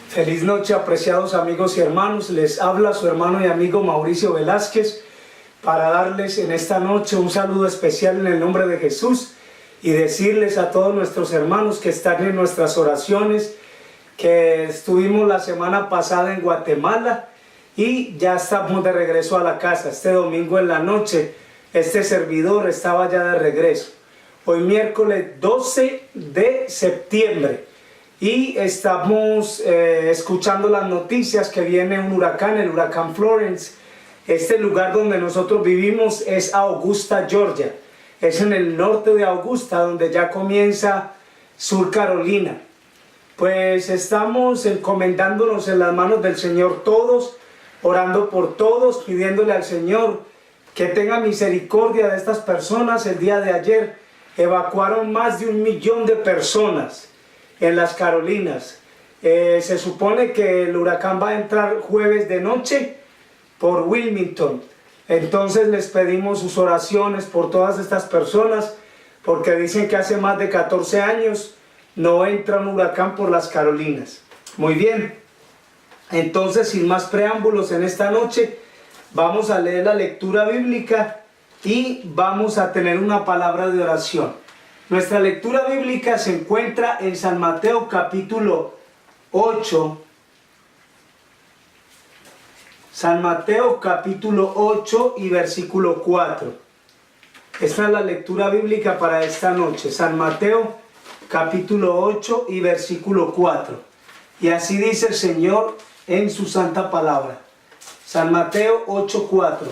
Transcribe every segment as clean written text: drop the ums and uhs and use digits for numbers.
Feliz noche, apreciados amigos y hermanos. Les habla su hermano y amigo Mauricio Velázquez para darles en esta noche un saludo especial en el nombre de Jesús y decirles a todos nuestros hermanos que están en nuestras oraciones que estuvimos la semana pasada en Guatemala y ya estamos de regreso a la casa. Este domingo en la noche este servidor estaba ya de regreso. Hoy miércoles 12 de septiembre. Y estamos escuchando las noticias que viene un huracán, el huracán Florence. Este lugar donde nosotros vivimos es Augusta, Georgia. Es en el norte de Augusta, donde ya comienza Sur Carolina. Pues estamos encomendándonos en las manos del Señor todos, orando por todos, pidiéndole al Señor que tenga misericordia de estas personas. El día de ayer evacuaron más de 1 millón de personas en las Carolinas. Se supone que el huracán va a entrar jueves de noche por Wilmington. Entonces les pedimos sus oraciones por todas estas personas, porque dicen que hace más de 14 años no entra un huracán por las Carolinas. Muy bien, entonces sin más preámbulos en esta noche vamos a leer la lectura bíblica y vamos a tener una palabra de oración. Nuestra lectura bíblica se encuentra en San Mateo capítulo 8. San Mateo capítulo 8 y versículo 4. Esta es la lectura bíblica para esta noche. San Mateo capítulo 8 y versículo 4. Y así dice el Señor en su santa palabra. San Mateo 8:4.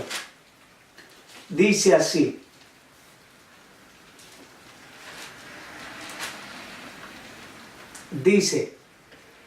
Dice así. Dice,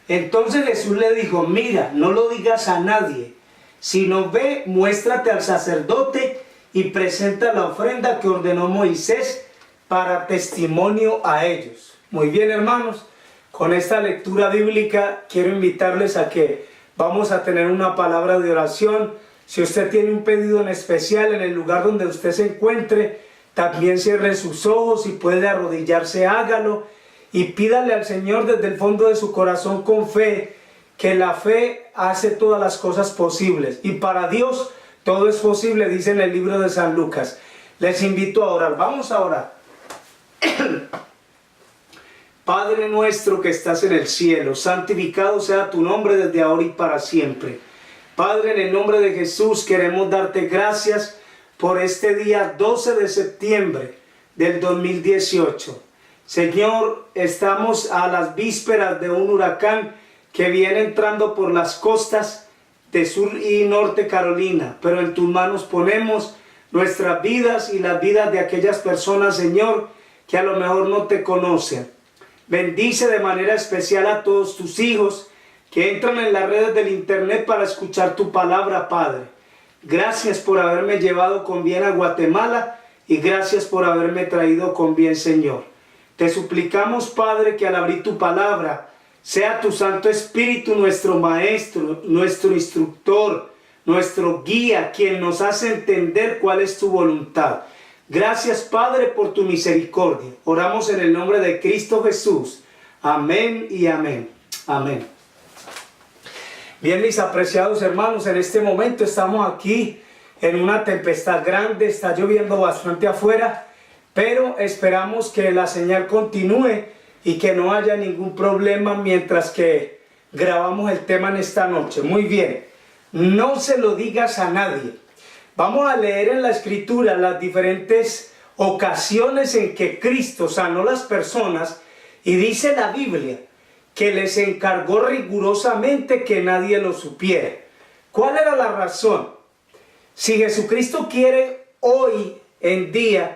entonces Jesús le dijo, mira, no lo digas a nadie, sino ve, muéstrate al sacerdote y presenta la ofrenda que ordenó Moisés para testimonio a ellos. Muy bien, hermanos, con esta lectura bíblica quiero invitarles a que vamos a tener una palabra de oración. Si usted tiene un pedido en especial en el lugar donde usted se encuentre, también cierre sus ojos y puede arrodillarse, hágalo. Y pídale al Señor desde el fondo de su corazón con fe, que la fe hace todas las cosas posibles. Y para Dios todo es posible, dice en el libro de San Lucas. Les invito a orar. Vamos a orar. Padre nuestro que estás en el cielo, santificado sea tu nombre desde ahora y para siempre. Padre, en el nombre de Jesús queremos darte gracias por este día 12 de septiembre del 2018. Señor, estamos a las vísperas de un huracán que viene entrando por las costas de Sur y Norte Carolina, pero en tus manos ponemos nuestras vidas y las vidas de aquellas personas, Señor, que a lo mejor no te conocen. Bendice de manera especial a todos tus hijos que entran en las redes del internet para escuchar tu palabra, Padre. Gracias por haberme llevado con bien a Guatemala y gracias por haberme traído con bien, Señor. Te suplicamos, Padre, que al abrir tu palabra, sea tu Santo Espíritu nuestro Maestro, nuestro instructor, nuestro guía, quien nos hace entender cuál es tu voluntad. Gracias, Padre, por tu misericordia. Oramos en el nombre de Cristo Jesús. Amén y amén. Amén. Bien, mis apreciados hermanos, en este momento estamos aquí en una tempestad grande, está lloviendo bastante afuera, pero esperamos que la señal continúe y que no haya ningún problema mientras que grabamos el tema en esta noche. Muy bien, no se lo digas a nadie. Vamos a leer en la Escritura las diferentes ocasiones en que Cristo sanó las personas y dice la Biblia que les encargó rigurosamente que nadie lo supiera. ¿Cuál era la razón? Si Jesucristo quiere hoy en día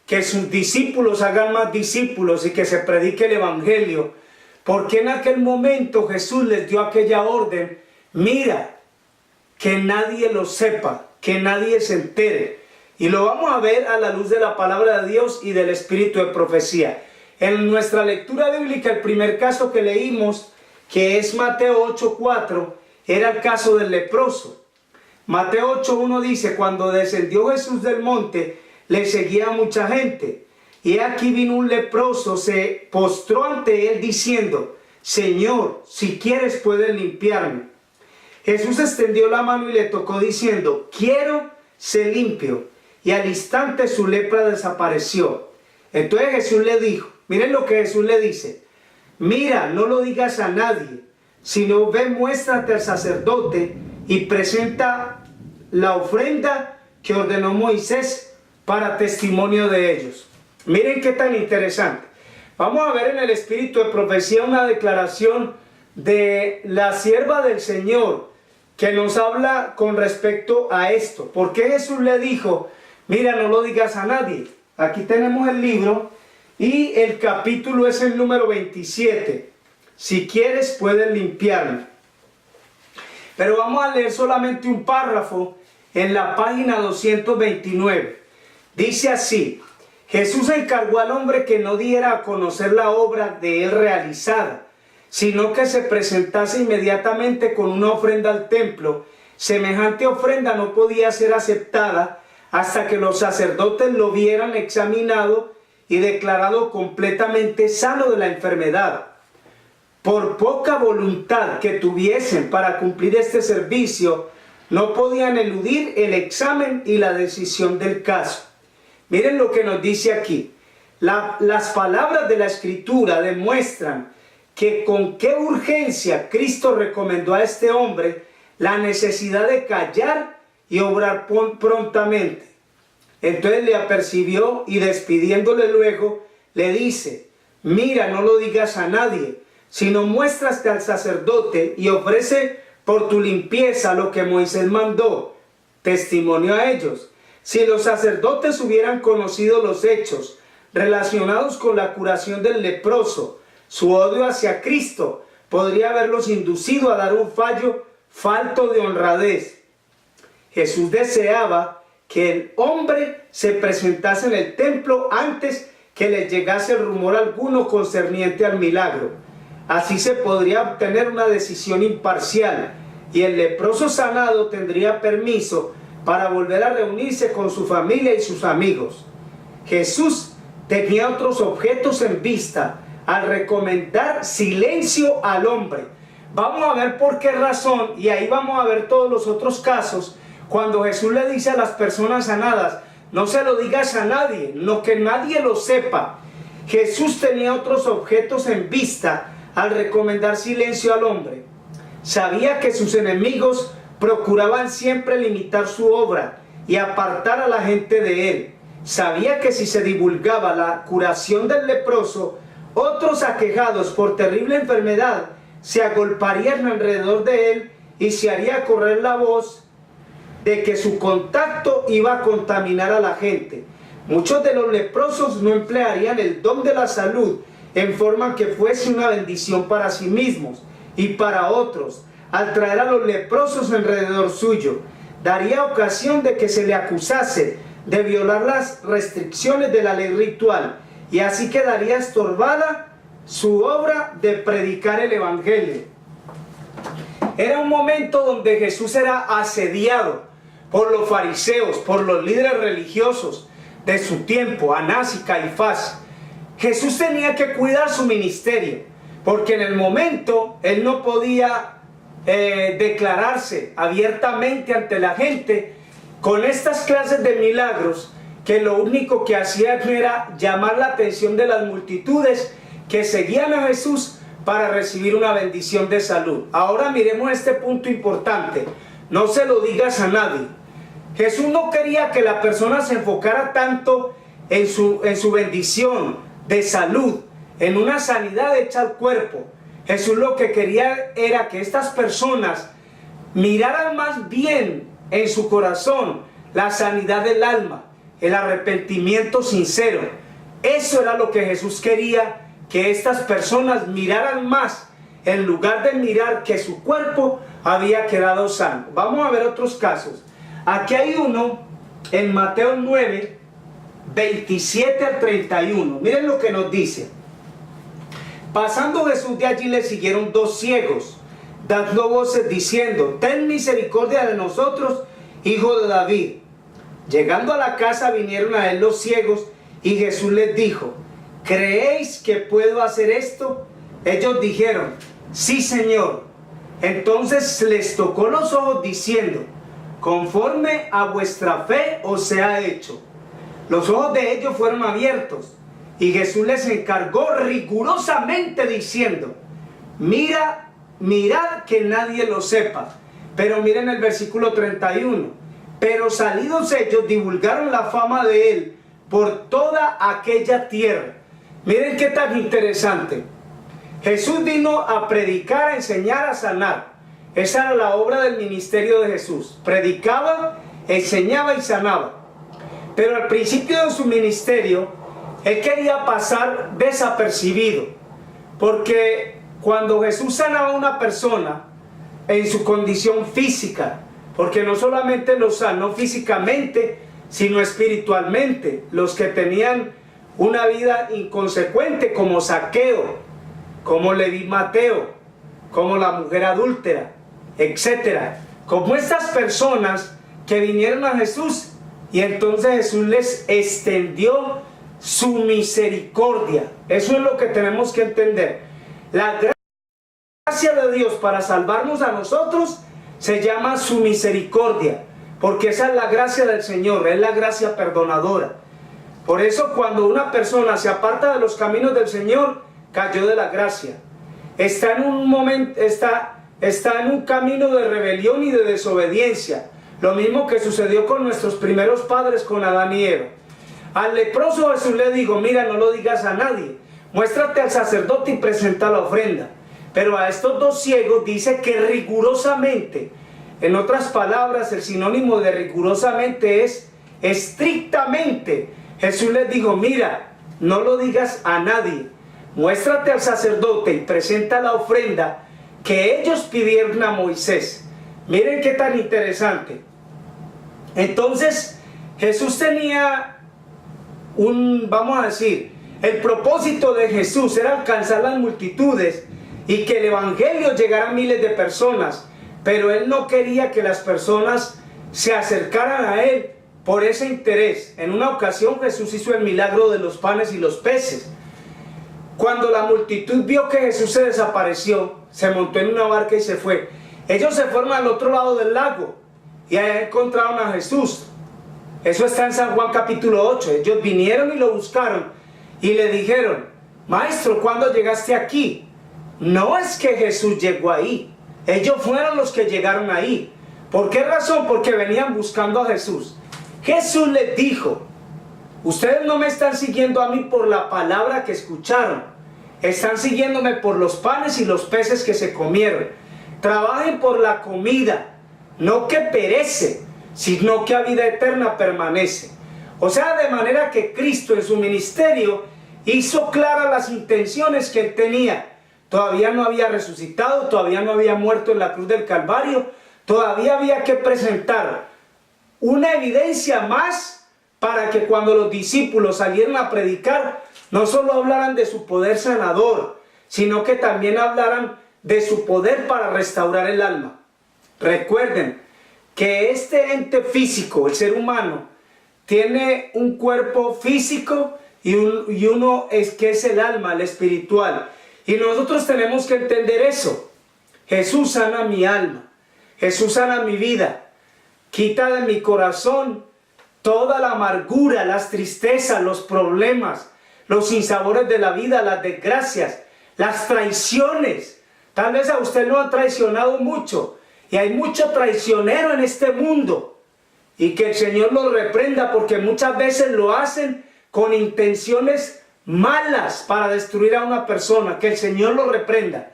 que sus discípulos hagan más discípulos y que se predique el Evangelio, ¿por qué en aquel momento Jesús les dio aquella orden? Mira, que nadie lo sepa, que nadie se entere. Y lo vamos a ver a la luz de la palabra de Dios y del espíritu de profecía. En nuestra lectura bíblica, el primer caso que leímos, que es Mateo 8:4, era el caso del leproso. Mateo 8:1 dice, cuando descendió Jesús del monte, le seguía mucha gente. Y aquí vino un leproso, se postró ante él diciendo, Señor, si quieres puedes limpiarme. Jesús extendió la mano y le tocó diciendo, quiero ser limpio. Y al instante su lepra desapareció. Entonces Jesús le dijo, miren lo que Jesús le dice, mira, no lo digas a nadie, sino ve, muéstrate al sacerdote y presenta la ofrenda que ordenó Moisés para testimonio de ellos. Miren qué tan interesante. Vamos a ver en el espíritu de profecía una declaración de la sierva del Señor que nos habla con respecto a esto. ¿Por qué Jesús le dijo, mira, no lo digas a nadie? Aquí tenemos el libro y el capítulo es el número 27. Si quieres puedes limpiarme. Pero vamos a leer solamente un párrafo en la página 229. Dice así, Jesús encargó al hombre que no diera a conocer la obra de él realizada, sino que se presentase inmediatamente con una ofrenda al templo. Semejante ofrenda no podía ser aceptada hasta que los sacerdotes lo hubieran examinado y declarado completamente sano de la enfermedad. Por poca voluntad que tuviesen para cumplir este servicio, no podían eludir el examen y la decisión del caso. Miren lo que nos dice aquí. Las palabras de la Escritura demuestran que con qué urgencia Cristo recomendó a este hombre la necesidad de callar y obrar prontamente. Entonces le apercibió y despidiéndole luego, le dice, mira, no lo digas a nadie, sino muéstrate al sacerdote y ofrece por tu limpieza lo que Moisés mandó, testimonio a ellos. Si los sacerdotes hubieran conocido los hechos relacionados con la curación del leproso, su odio hacia Cristo podría haberlos inducido a dar un fallo falto de honradez. Jesús deseaba que el hombre se presentase en el templo antes que le llegase rumor alguno concerniente al milagro. Así se podría obtener una decisión imparcial y el leproso sanado tendría permiso para volver a reunirse con su familia y sus amigos. Jesús tenía otros objetos en vista al recomendar silencio al hombre. Vamos a ver por qué razón, y ahí vamos a ver todos los otros casos, cuando Jesús le dice a las personas sanadas, no se lo digas a nadie, no que nadie lo sepa. Jesús tenía otros objetos en vista al recomendar silencio al hombre. Sabía que sus enemigos procuraban siempre limitar su obra y apartar a la gente de él. Sabía que si se divulgaba la curación del leproso, otros aquejados por terrible enfermedad se agolparían alrededor de él y se haría correr la voz de que su contacto iba a contaminar a la gente. Muchos de los leprosos no emplearían el don de la salud en forma que fuese una bendición para sí mismos y para otros. Al traer a los leprosos alrededor suyo, daría ocasión de que se le acusase de violar las restricciones de la ley ritual, y así quedaría estorbada su obra de predicar el evangelio. Era un momento donde Jesús era asediado por los fariseos, por los líderes religiosos de su tiempo, Anás y Caifás. Jesús tenía que cuidar su ministerio, porque en el momento él no podía declararse abiertamente ante la gente con estas clases de milagros, que lo único que hacían era llamar la atención de las multitudes que seguían a Jesús para recibir una bendición de salud. Ahora miremos este punto importante. No se lo digas a nadie. Jesús no quería que la persona se enfocara tanto en su bendición de salud, en una sanidad hecha al cuerpo. Jesús lo que quería era que estas personas miraran más bien en su corazón la sanidad del alma, el arrepentimiento sincero. Eso era lo que Jesús quería, que estas personas miraran más, en lugar de mirar que su cuerpo había quedado sano. Vamos a ver otros casos. Aquí hay uno en Mateo 9, 27 al 31. Miren lo que nos dice. Pasando Jesús de allí le siguieron dos ciegos, dando voces diciendo, ten misericordia de nosotros, hijo de David. Llegando a la casa vinieron a él los ciegos y Jesús les dijo, ¿creéis que puedo hacer esto? Ellos dijeron, sí, Señor. Entonces les tocó los ojos diciendo, conforme a vuestra fe os sea hecho. Los ojos de ellos fueron abiertos y Jesús les encargó rigurosamente diciendo, mirad que nadie lo sepa. Pero miren el versículo 31. Pero salidos ellos divulgaron la fama de él por toda aquella tierra. Miren qué tan interesante. Jesús vino a predicar, a enseñar, a sanar. Esa era la obra del ministerio de Jesús. Predicaba, enseñaba y sanaba. Pero al principio de su ministerio, él quería pasar desapercibido. Porque cuando Jesús sanaba a una persona en su condición física, porque no solamente los sanó físicamente, sino espiritualmente, los que tenían una vida inconsecuente como Zaqueo, como Leví Mateo, como la mujer adúltera, etcétera, como estas personas que vinieron a Jesús, y entonces Jesús les extendió su misericordia. Eso es lo que tenemos que entender. La gracia de Dios para salvarnos a nosotros se llama su misericordia, porque esa es la gracia del Señor, es la gracia perdonadora. Por eso cuando una persona se aparta de los caminos del Señor, cayó de la gracia. Está en un momento, está en un camino de rebelión y de desobediencia. Lo mismo que sucedió con nuestros primeros padres, con Adán y Eva. Al leproso Jesús le dijo, mira, no lo digas a nadie. Muéstrate al sacerdote y presenta la ofrenda. Pero a estos dos ciegos dice que rigurosamente, en otras palabras, el sinónimo de rigurosamente es estrictamente. Jesús les dijo, mira, no lo digas a nadie. Muéstrate al sacerdote y presenta la ofrenda que ellos pidieron a Moisés. Miren qué tan interesante. Entonces, Jesús tenía vamos a decir, el propósito de Jesús era alcanzar las multitudes y que el evangelio llegara a miles de personas, pero él no quería que las personas se acercaran a él por ese interés. En una ocasión Jesús hizo el milagro de los panes y los peces. Cuando la multitud vio que Jesús se desapareció, se montó en una barca y se fue. Ellos se fueron al otro lado del lago y allá encontraron a Jesús. Eso está en San Juan capítulo 8. Ellos vinieron y lo buscaron y le dijeron, maestro, ¿cuándo llegaste aquí? No es que Jesús llegó ahí, ellos fueron los que llegaron ahí. ¿Por qué razón? Porque venían buscando a Jesús. Jesús les dijo, ustedes no me están siguiendo a mí por la palabra que escucharon, están siguiéndome por los panes y los peces que se comieron. Trabajen por la comida, no que perece, sino que a vida eterna permanece. O sea, de manera que Cristo en su ministerio hizo claras las intenciones que él tenía. Todavía no había resucitado, todavía no había muerto en la cruz del Calvario, todavía había que presentar una evidencia más para que cuando los discípulos salieran a predicar, no solo hablaran de su poder sanador, sino que también hablaran de su poder para restaurar el alma. Recuerden que este ente físico, el ser humano, tiene un cuerpo físico y uno que es el alma, el espiritual. Y nosotros tenemos que entender eso. Jesús sana mi alma, Jesús sana mi vida, quita de mi corazón toda la amargura, las tristezas, los problemas, los sinsabores de la vida, las desgracias, las traiciones. Tal vez a usted lo han traicionado mucho y hay mucho traicionero en este mundo, y que el Señor los reprenda, porque muchas veces lo hacen con intenciones malas para destruir a una persona. Que el Señor lo reprenda.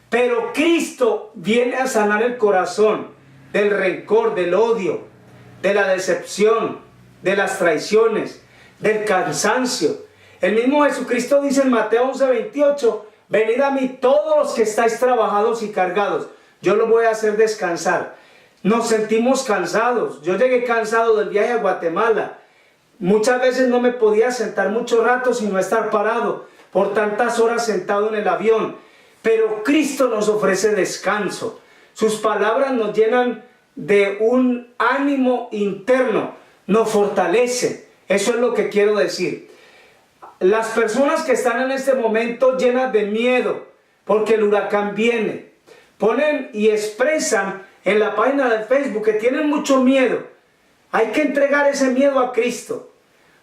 Pero Cristo viene a sanar el corazón del rencor, del odio, de la decepción, de las traiciones, del cansancio. El mismo Jesucristo dice en Mateo 11:28, venid a mí todos los que estáis trabajados y cargados, yo los voy a hacer descansar. Nos sentimos cansados. Yo llegué cansado del viaje a Guatemala. Muchas veces no me podía sentar mucho rato sino estar parado por tantas horas sentado en el avión. Pero Cristo nos ofrece descanso. Sus palabras nos llenan de un ánimo interno, nos fortalece. Eso es lo que quiero decir. Las personas que están en este momento llenas de miedo, porque el huracán viene. Ponen y expresan en la página de Facebook que tienen mucho miedo. Hay que entregar ese miedo a Cristo.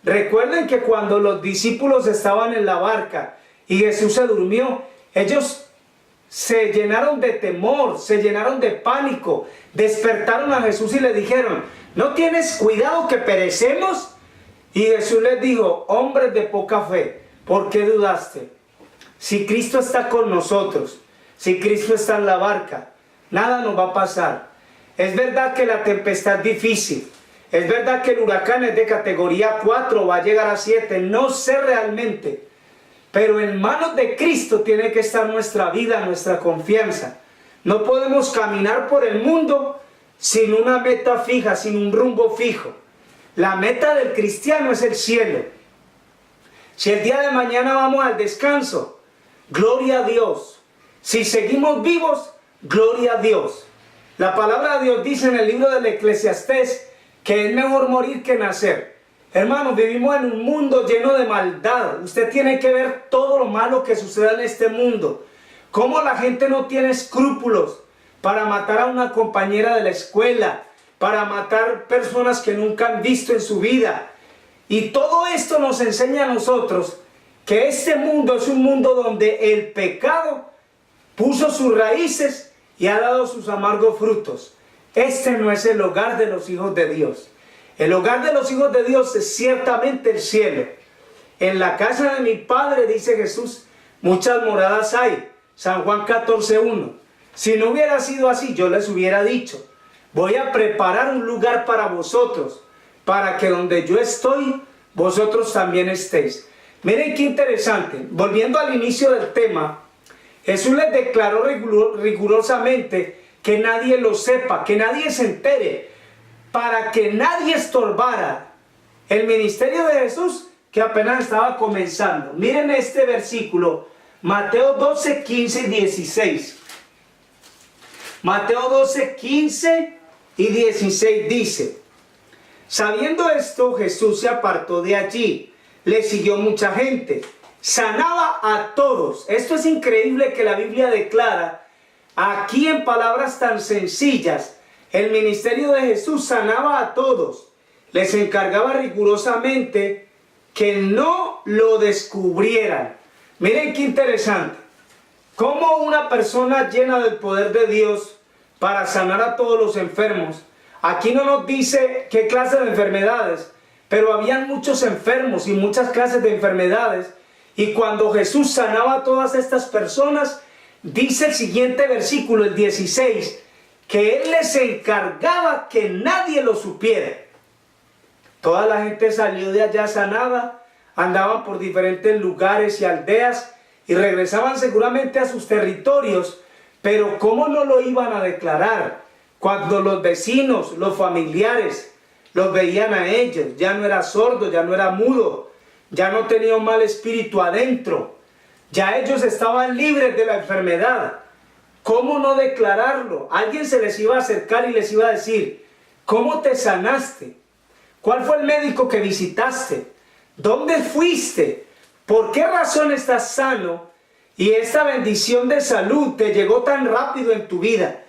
Recuerden que cuando los discípulos estaban en la barca y Jesús se durmió, ellos se llenaron de temor, se llenaron de pánico, despertaron a Jesús y le dijeron: ¿no tienes cuidado que perecemos? Y Jesús les dijo: hombres de poca fe, ¿por qué dudaste? Si Cristo está con nosotros, si Cristo está en la barca, nada nos va a pasar. Es verdad que la tempestad es difícil, es verdad que el huracán es de categoría 4, va a llegar a 7, no sé realmente, pero en manos de Cristo tiene que estar nuestra vida, nuestra confianza. No podemos caminar por el mundo sin una meta fija, sin un rumbo fijo. La meta del cristiano es el cielo. Si el día de mañana vamos al descanso, gloria a Dios. Si seguimos vivos, gloria a Dios. La palabra de Dios dice en el libro del Eclesiastés que es mejor morir que nacer. Hermanos, vivimos en un mundo lleno de maldad. Usted tiene que ver todo lo malo que sucede en este mundo. Cómo la gente no tiene escrúpulos para matar a una compañera de la escuela, para matar personas que nunca han visto en su vida. Y todo esto nos enseña a nosotros que este mundo es un mundo donde el pecado puso sus raíces y ha dado sus amargos frutos. Este no es el hogar de los hijos de Dios. El hogar de los hijos de Dios es ciertamente el cielo. En la casa de mi Padre, dice Jesús, muchas moradas hay. San Juan 14:1. Si no hubiera sido así, yo les hubiera dicho: voy a preparar un lugar para vosotros, para que donde yo estoy, vosotros también estéis. Miren qué interesante. Volviendo al inicio del tema, Jesús les declaró rigurosamente que nadie lo sepa, que nadie se entere, para que nadie estorbara el ministerio de Jesús, que apenas estaba comenzando. Miren este versículo, Mateo 12, 15 y 16. Mateo 12, 15 y 16 dice: sabiendo esto, Jesús se apartó de allí, le siguió mucha gente, sanaba a todos. Esto es increíble que la Biblia declara aquí en palabras tan sencillas. El ministerio de Jesús sanaba a todos, les encargaba rigurosamente que no lo descubrieran. Miren qué interesante, cómo una persona llena del poder de Dios para sanar a todos los enfermos. Aquí no nos dice qué clase de enfermedades, pero habían muchos enfermos y muchas clases de enfermedades. Y cuando Jesús sanaba a todas estas personas, dice el siguiente versículo, el 16, que Él les encargaba que nadie lo supiera. Toda la gente salió de allá sanada, andaban por diferentes lugares y aldeas y regresaban seguramente a sus territorios, pero ¿cómo no lo iban a declarar? Cuando los vecinos, los familiares, los veían a ellos, ya no era sordo, ya no era mudo, ya no tenía un mal espíritu adentro, ya ellos estaban libres de la enfermedad. ¿Cómo no declararlo? Alguien se les iba a acercar y les iba a decir: ¿cómo te sanaste? ¿Cuál fue el médico que visitaste? ¿Dónde fuiste? ¿Por qué razón estás sano? Y esta bendición de salud te llegó tan rápido en tu vida.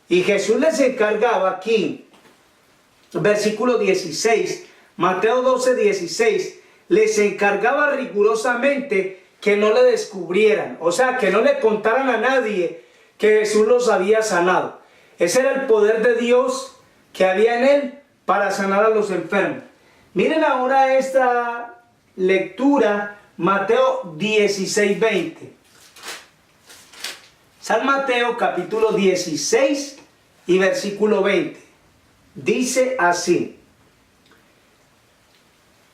Y Jesús les encargaba aquí, versículo 16, Mateo 12, 16, les encargaba rigurosamente que no le descubrieran, o sea, que no le contaran a nadie que Jesús los había sanado. Ese era el poder de Dios que había en Él para sanar a los enfermos. Miren ahora esta lectura, Mateo 16, 20. San Mateo capítulo 16 y versículo 20. Dice así: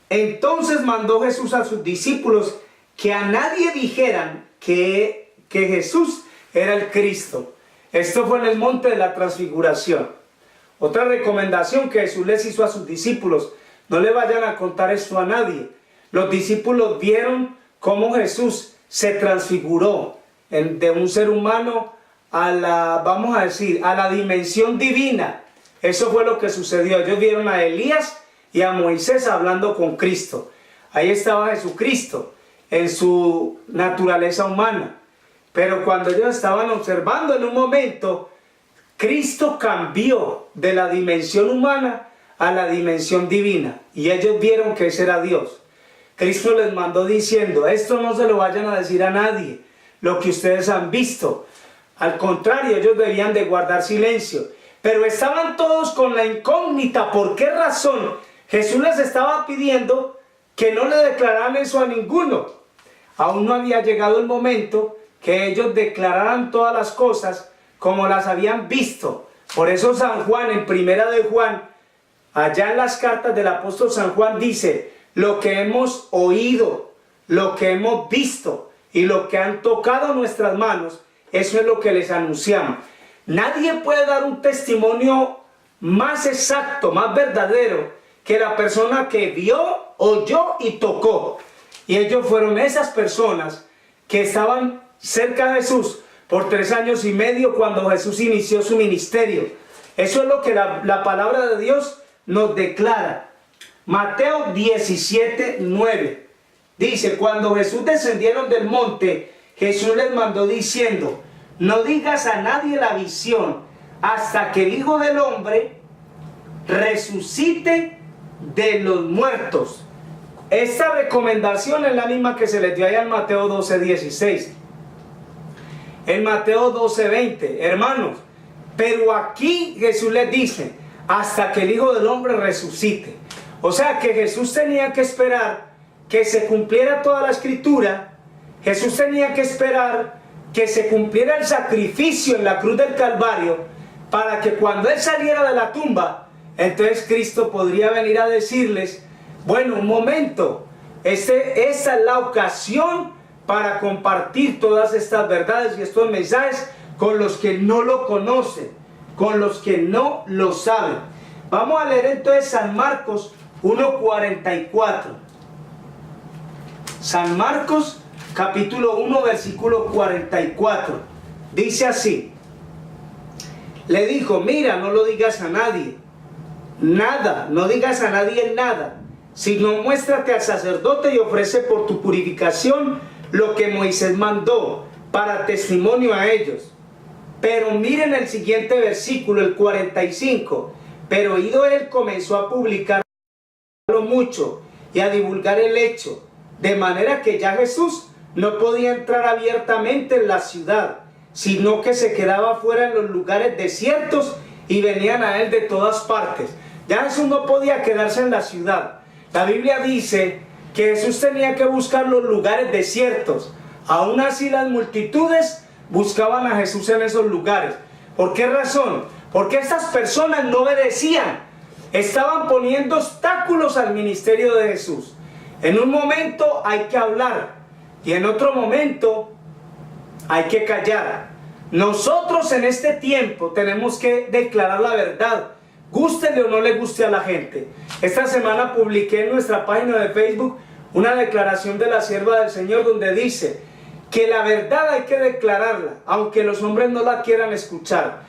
entonces mandó Jesús a sus discípulos que a nadie dijeran que Jesús era el Cristo. Esto fue en el monte de la transfiguración. Otra recomendación que Jesús les hizo a sus discípulos: no le vayan a contar esto a nadie. Los discípulos vieron cómo Jesús se transfiguró de un ser humano a la, vamos a decir, a la dimensión divina. Eso fue lo que sucedió. Ellos vieron a Elías y a Moisés hablando con Cristo. Ahí estaba Jesucristo en su naturaleza humana. Pero cuando ellos estaban observando en un momento, Cristo cambió de la dimensión humana a la dimensión divina. Y ellos vieron que ese era Dios. Cristo les mandó diciendo, esto no se lo vayan a decir a nadie, lo que ustedes han visto. Al contrario, ellos debían de guardar silencio. Pero estaban todos con la incógnita. ¿Por qué razón Jesús les estaba pidiendo que no le declararan eso a ninguno? Aún no había llegado el momento que ellos declararan todas las cosas como las habían visto. Por eso San Juan, en Primera de Juan, allá en las cartas del apóstol San Juan dice, lo que hemos oído, lo que hemos visto y lo que han tocado nuestras manos, eso es lo que les anunciamos. Nadie puede dar un testimonio más exacto, más verdadero, que la persona que vio, oyó y tocó. Y ellos fueron esas personas que estaban cerca de Jesús por 3 años y medio cuando Jesús inició su ministerio. Eso es lo que la palabra de Dios nos declara. Mateo 17:9 dice, cuando Jesús descendieron del monte, Jesús les mandó diciendo, no digas a nadie la visión hasta que el Hijo del Hombre resucite de los muertos. Esta recomendación es la misma que se les dio allá en Mateo 12:16. En Mateo 12:20, hermanos, pero aquí Jesús les dice, hasta que el Hijo del Hombre resucite. O sea que Jesús tenía que esperar que se cumpliera toda la escritura. Jesús tenía que esperar que se cumpliera el sacrificio en la cruz del Calvario, para que cuando Él saliera de la tumba, entonces Cristo podría venir a decirles, bueno, un momento, esta es la ocasión para compartir todas estas verdades y estos mensajes con los que no lo conocen, con los que no lo saben. Vamos a leer entonces San Marcos 1:44. San Marcos capítulo 1 versículo 44. Dice así. Le dijo, mira, no lo digas a nadie. Nada, no digas a nadie nada. Sino muéstrate al sacerdote y ofrece por tu purificación lo que Moisés mandó para testimonio a ellos. Pero miren el siguiente versículo, el 45. Pero ido él comenzó a publicarlo mucho y a divulgar el hecho, de manera que ya Jesús no podía entrar abiertamente en la ciudad, sino que se quedaba fuera en los lugares desiertos y venían a él de todas partes. Ya Jesús no podía quedarse en la ciudad. La Biblia dice que Jesús tenía que buscar los lugares desiertos. Aún así las multitudes buscaban a Jesús en esos lugares. ¿Por qué razón? Porque estas personas no obedecían. Estaban poniendo obstáculos al ministerio de Jesús. En un momento hay que hablar y en otro momento hay que callar. Nosotros en este tiempo tenemos que declarar la verdad, gústele o no le guste a la gente. Esta semana publiqué en nuestra página de Facebook una declaración de la sierva del Señor donde dice que la verdad hay que declararla, aunque los hombres no la quieran escuchar.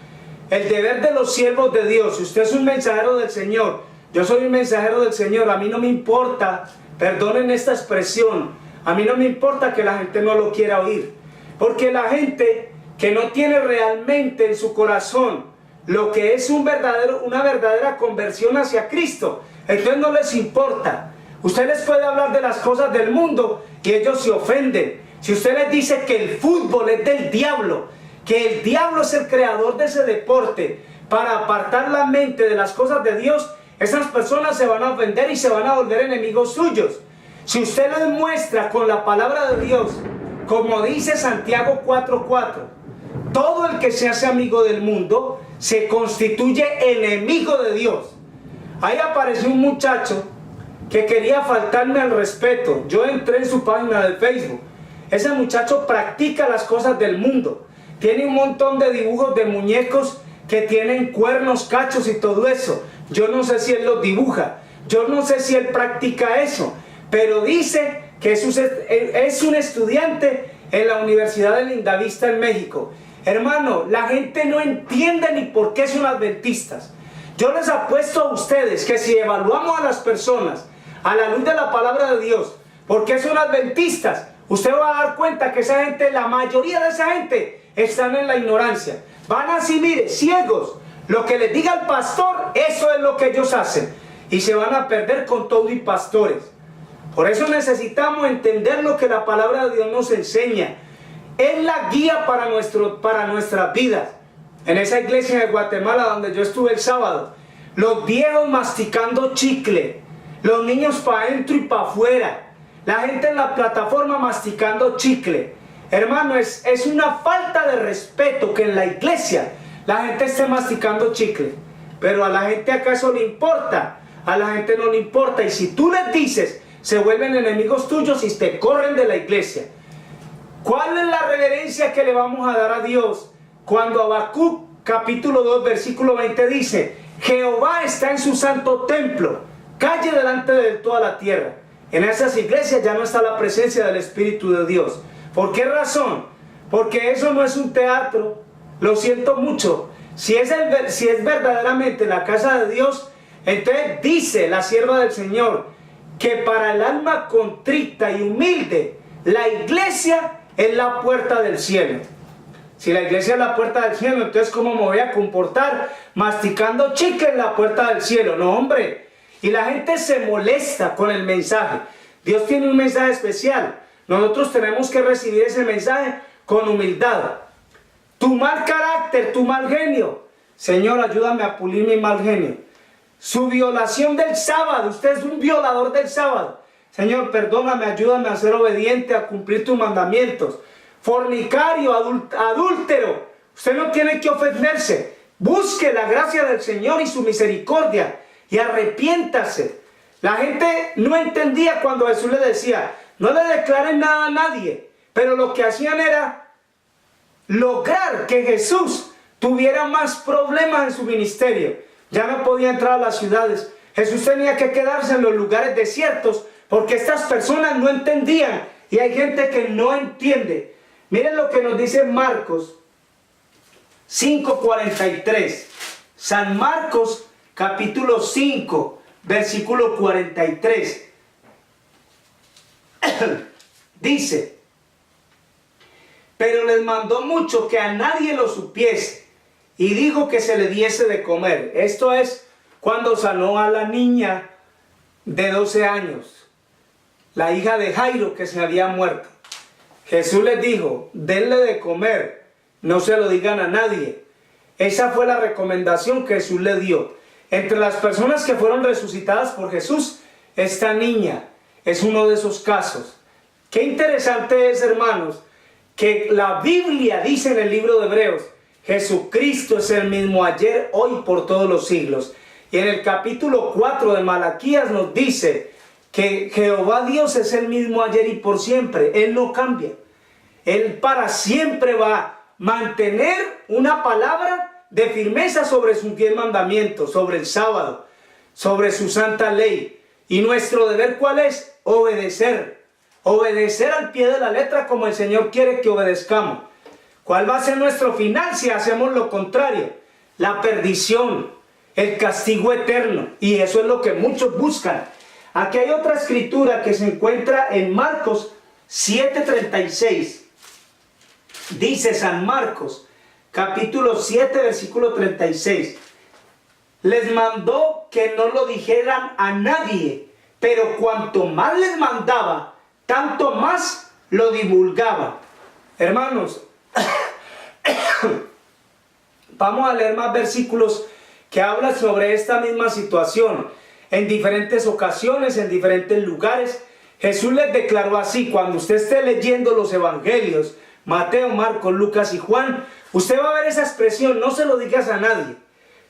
El deber de los siervos de Dios, si usted es un mensajero del Señor, yo soy un mensajero del Señor, a mí no me importa, perdonen esta expresión, a mí no me importa que la gente no lo quiera oír, porque la gente que no tiene realmente en su corazón lo que es una verdadera conversión hacia Cristo, entonces no les importa. Usted les puede hablar de las cosas del mundo y ellos se ofenden. Si usted les dice que el fútbol es del diablo, que el diablo es el creador de ese deporte para apartar la mente de las cosas de Dios, esas personas se van a ofender y se van a volver enemigos suyos. Si usted les muestra con la palabra de Dios, como dice Santiago 4:4, todo el que se hace amigo del mundo se constituye enemigo de Dios. Ahí apareció un muchacho que quería faltarme al respeto. Yo entré en su página de Facebook. Ese muchacho practica las cosas del mundo. Tiene un montón de dibujos de muñecos que tienen cuernos, cachos y todo eso. Yo no sé si él los dibuja. Yo no sé si él practica eso. Pero dice que es un estudiante en la Universidad de Lindavista en México. Hermano, la gente no entiende ni por qué son adventistas. Yo les apuesto a ustedes que si evaluamos a las personas a la luz de la palabra de Dios, ¿por qué son adventistas? usted va a dar cuenta que esa gente, la mayoría de esa gente, están en la ignorancia. Van así, mire, ciegos. Lo que les diga el pastor, eso es lo que ellos hacen. Y se van a perder con todo y pastores. Por eso necesitamos entender lo que la palabra de Dios nos enseña. Es la guía para nuestras vidas. En esa iglesia de Guatemala donde yo estuve el sábado, los viejos masticando chicle, los niños para adentro y para afuera, la gente en la plataforma masticando chicle. Hermano, es una falta de respeto que en la iglesia la gente esté masticando chicle. Pero a la gente acaso le importa, a la gente no le importa. Y si tú les dices, se vuelven enemigos tuyos y te corren de la iglesia. ¿Cuál es la reverencia que le vamos a dar a Dios cuando Habacuc capítulo 2 versículo 20 dice: Jehová está en su santo templo, calle delante de toda la tierra? En esas iglesias ya no está la presencia del Espíritu de Dios. ¿Por qué razón? Porque eso no es un teatro. Lo siento mucho. Si es verdaderamente la casa de Dios, entonces dice la sierva del Señor que para el alma contrita y humilde, la iglesia es la puerta del cielo. Si la iglesia es la puerta del cielo, entonces ¿cómo me voy a comportar masticando chicle en la puerta del cielo? No, hombre. Y la gente se molesta con el mensaje. Dios tiene un mensaje especial. Nosotros tenemos que recibir ese mensaje con humildad. Tu mal carácter, tu mal genio. Señor, ayúdame a pulir mi mal genio. Su violación del sábado. Usted es un violador del sábado. Señor, perdóname, ayúdame a ser obediente, a cumplir tus mandamientos. Fornicario, adúltero. Usted no tiene que ofenderse. Busque la gracia del Señor y su misericordia y arrepiéntase. La gente no entendía cuando Jesús le decía: no le declaren nada a nadie. Pero lo que hacían era lograr que Jesús tuviera más problemas en su ministerio. Ya no podía entrar a las ciudades. Jesús tenía que quedarse en los lugares desiertos porque estas personas no entendían. Y hay gente que no entiende. Miren lo que nos dice Marcos 5:43. San Marcos capítulo 5 versículo 43. Dice: pero les mandó mucho que a nadie lo supiese y dijo que se le diese de comer. Esto es cuando sanó a la niña de 12 años, la hija de Jairo, que se había muerto. Jesús les dijo: denle de comer, no se lo digan a nadie. Esa fue la recomendación que Jesús le dio. Entre las personas que fueron resucitadas por Jesús, esta niña es uno de esos casos. Qué interesante es, hermanos, que la Biblia dice en el libro de Hebreos: Jesucristo es el mismo ayer, hoy, por todos los siglos. Y en el capítulo 4 de Malaquías nos dice que Jehová Dios es el mismo ayer y por siempre. Él no cambia. Él para siempre va a mantener una palabra de firmeza sobre sus 10 mandamientos, sobre el sábado, sobre su santa ley. Y nuestro deber, ¿cuál es? Obedecer. Obedecer al pie de la letra como el Señor quiere que obedezcamos. ¿Cuál va a ser nuestro final si hacemos lo contrario? La perdición, el castigo eterno. Y eso es lo que muchos buscan. Aquí hay otra escritura que se encuentra en Marcos 7:36. Dice San Marcos, capítulo 7, versículo 36. Les mandó que no lo dijeran a nadie, pero cuanto más les mandaba, tanto más lo divulgaba. Hermanos, vamos a leer más versículos que hablan sobre esta misma situación. En diferentes ocasiones, en diferentes lugares, Jesús les declaró así. Cuando usted esté leyendo los evangelios, Mateo, Marcos, Lucas y Juan, usted va a ver esa expresión: no se lo digas a nadie.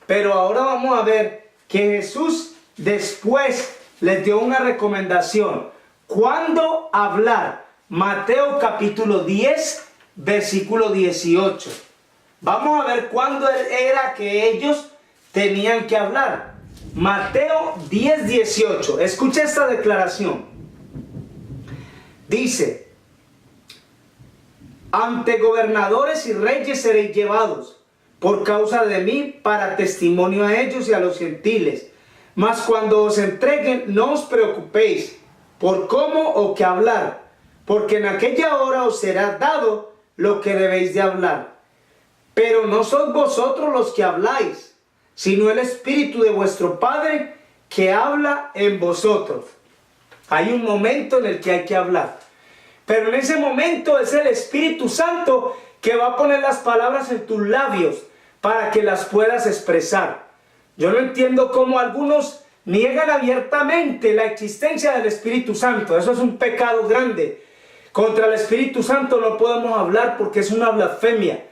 Pero ahora vamos a ver que Jesús después les dio una recomendación. ¿Cuándo hablar? Mateo capítulo 10, versículo 18. Vamos a ver cuándo era que ellos tenían que hablar. Mateo 10, 18. Escucha esta declaración. Dice: ante gobernadores y reyes seréis llevados por causa de mí, para testimonio a ellos y a los gentiles. Mas cuando os entreguen, no os preocupéis por cómo o qué hablar, porque en aquella hora os será dado lo que debéis de hablar. Pero no sois vosotros los que habláis, sino el Espíritu de vuestro Padre que habla en vosotros. Hay un momento en el que hay que hablar, pero en ese momento es el Espíritu Santo que va a poner las palabras en tus labios para que las puedas expresar. Yo no entiendo cómo algunos niegan abiertamente la existencia del Espíritu Santo. Eso es un pecado grande. Contra el Espíritu Santo no podemos hablar porque es una blasfemia.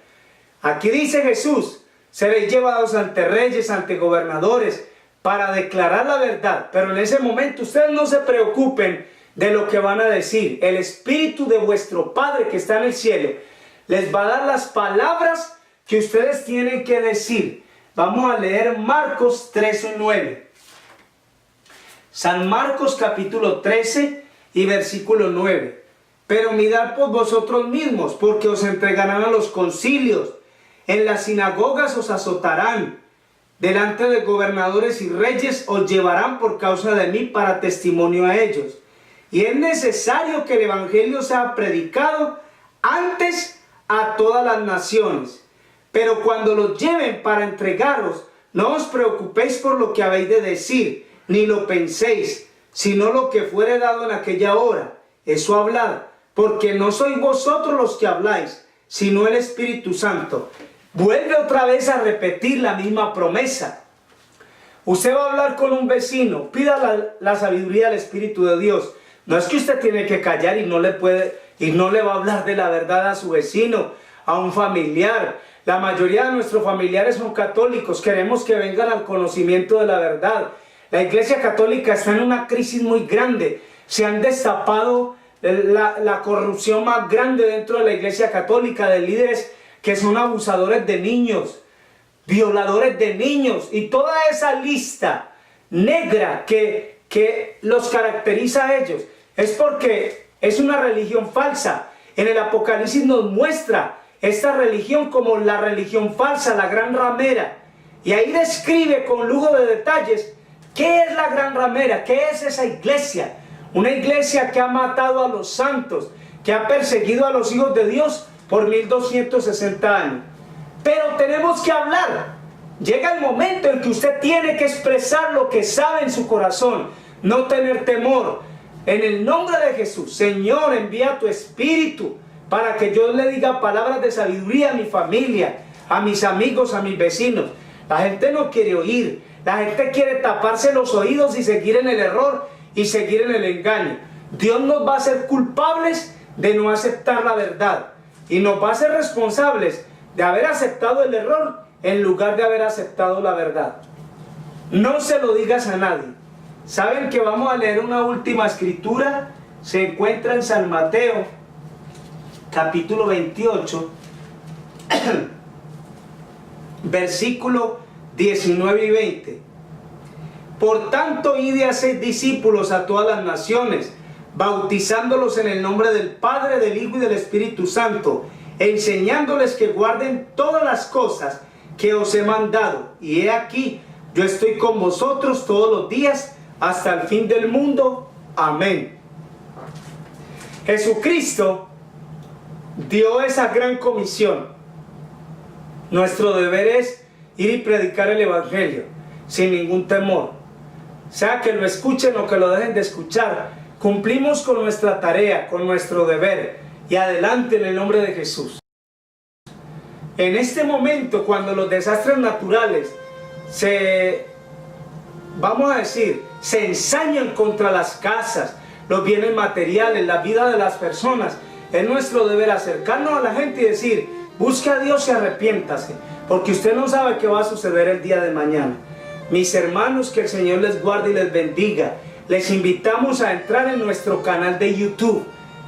Aquí dice Jesús, seréis llevados ante reyes, ante gobernadores, para declarar la verdad. Pero en ese momento ustedes no se preocupen de lo que van a decir. El Espíritu de vuestro Padre que está en el cielo les va a dar las palabras que ustedes tienen que decir. Vamos a leer Marcos 13:9. San Marcos capítulo 13 y versículo 9. Pero mirad por vosotros mismos, porque os entregarán a los concilios, en las sinagogas os azotarán, delante de gobernadores y reyes os llevarán por causa de mí para testimonio a ellos. Y es necesario que el evangelio sea predicado antes a todas las naciones. Pero cuando los lleven para entregaros, no os preocupéis por lo que habéis de decir, ni lo penséis, sino lo que fuere dado en aquella hora. Eso hablad, porque no sois vosotros los que habláis, sino el Espíritu Santo. Vuelve otra vez a repetir la misma promesa. Usted va a hablar con un vecino, pida la sabiduría del Espíritu de Dios. No es que usted tiene que callar y no le va a hablar de la verdad a su vecino, a un familiar. La mayoría de nuestros familiares son católicos, queremos que vengan al conocimiento de la verdad. La Iglesia Católica está en una crisis muy grande. Se han destapado la corrupción más grande dentro de la Iglesia Católica, de líderes que son abusadores de niños, violadores de niños, y toda esa lista negra que los caracteriza a ellos, es porque es una religión falsa. En el Apocalipsis nos muestra esta religión como la religión falsa, la gran ramera, y ahí describe con lujo de detalles qué es la gran ramera, qué es esa iglesia. Una iglesia que ha matado a los santos, que ha perseguido a los hijos de Dios por 1260 años. Pero tenemos que hablar. Llega el momento en que usted tiene que expresar lo que sabe en su corazón, no tener temor. En el nombre de Jesús, Señor, envía tu Espíritu para que yo le diga palabras de sabiduría a mi familia, a mis amigos, a mis vecinos. La gente no quiere oír, la gente quiere taparse los oídos y seguir en el error y seguir en el engaño. Dios nos va a hacer culpables de no aceptar la verdad y nos va a hacer responsables de haber aceptado el error en lugar de haber aceptado la verdad. No se lo digas a nadie. ¿Saben que vamos a leer una última escritura? Se encuentra en San Mateo, capítulo 28, versículo 19 y 20. Por tanto, id y haced discípulos a todas las naciones, bautizándolos en el nombre del Padre, del Hijo y del Espíritu Santo, enseñándoles que guarden todas las cosas que os he mandado. Y he aquí, yo estoy con vosotros todos los días, hasta el fin del mundo. Amén. Jesucristo dio esa gran comisión. Nuestro deber es ir y predicar el Evangelio sin ningún temor. Sea que lo escuchen o que lo dejen de escuchar, cumplimos con nuestra tarea, con nuestro deber, y adelante en el nombre de Jesús. En este momento, cuando los desastres naturales se ensañan contra las casas, los bienes materiales, la vida de las personas, es nuestro deber acercarnos a la gente y decir: busque a Dios y arrepiéntase, porque usted no sabe qué va a suceder el día de mañana. Mis hermanos, que el Señor les guarde y les bendiga. Les invitamos a entrar en nuestro canal de YouTube.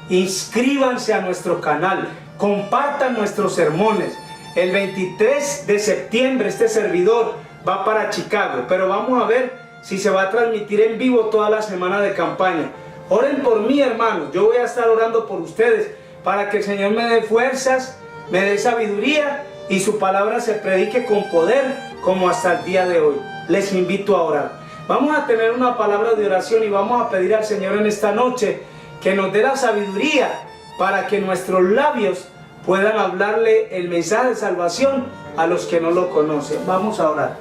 Inscríbanse a nuestro canal, compartan nuestros sermones. El 23 de septiembre este servidor va para Chicago, pero vamos a ver si se va a transmitir en vivo toda la semana de campaña. Oren por mí, hermanos. Yo voy a estar orando por ustedes para que el Señor me dé fuerzas, me dé sabiduría y su palabra se predique con poder como hasta el día de hoy. Les invito a orar. Vamos a tener una palabra de oración y vamos a pedir al Señor en esta noche que nos dé la sabiduría para que nuestros labios puedan hablarle el mensaje de salvación a los que no lo conocen. Vamos a orar.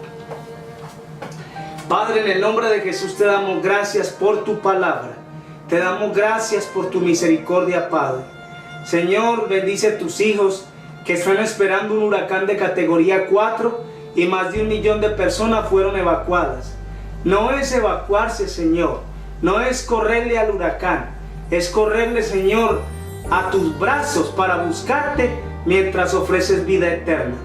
Padre, en el nombre de Jesús te damos gracias por tu palabra. Te damos gracias por tu misericordia, Padre. Señor, bendice a tus hijos que están esperando un huracán de categoría 4 y más de 1 millón de personas fueron evacuadas. No es evacuarse, Señor. No es correrle al huracán. Es correrle, Señor, a tus brazos para buscarte mientras ofreces vida eterna.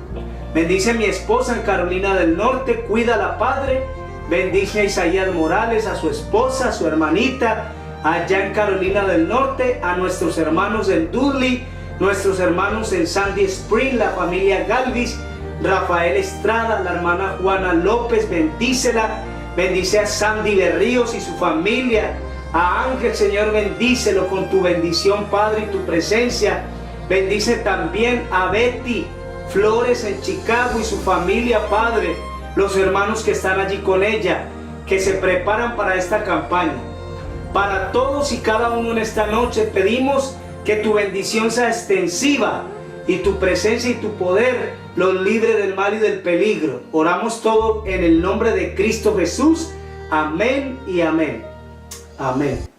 Bendice a mi esposa en Carolina del Norte. Cuídala, Padre. Bendice a Isaías Morales, a su esposa, a su hermanita, allá en Carolina del Norte, a nuestros hermanos en Dudley, nuestros hermanos en Sandy Spring, la familia Galvis, Rafael Estrada, la hermana Juana López, bendícela. Bendice a Sandy Berríos y su familia. A Ángel, Señor, bendícelo con tu bendición, Padre, y tu presencia. Bendice también a Betty Flores en Chicago y su familia, Padre. Los hermanos que están allí con ella, que se preparan para esta campaña. Para todos y cada uno en esta noche pedimos que tu bendición sea extensiva y tu presencia y tu poder los libre del mal y del peligro. Oramos todo en el nombre de Cristo Jesús. Amén y amén. Amén.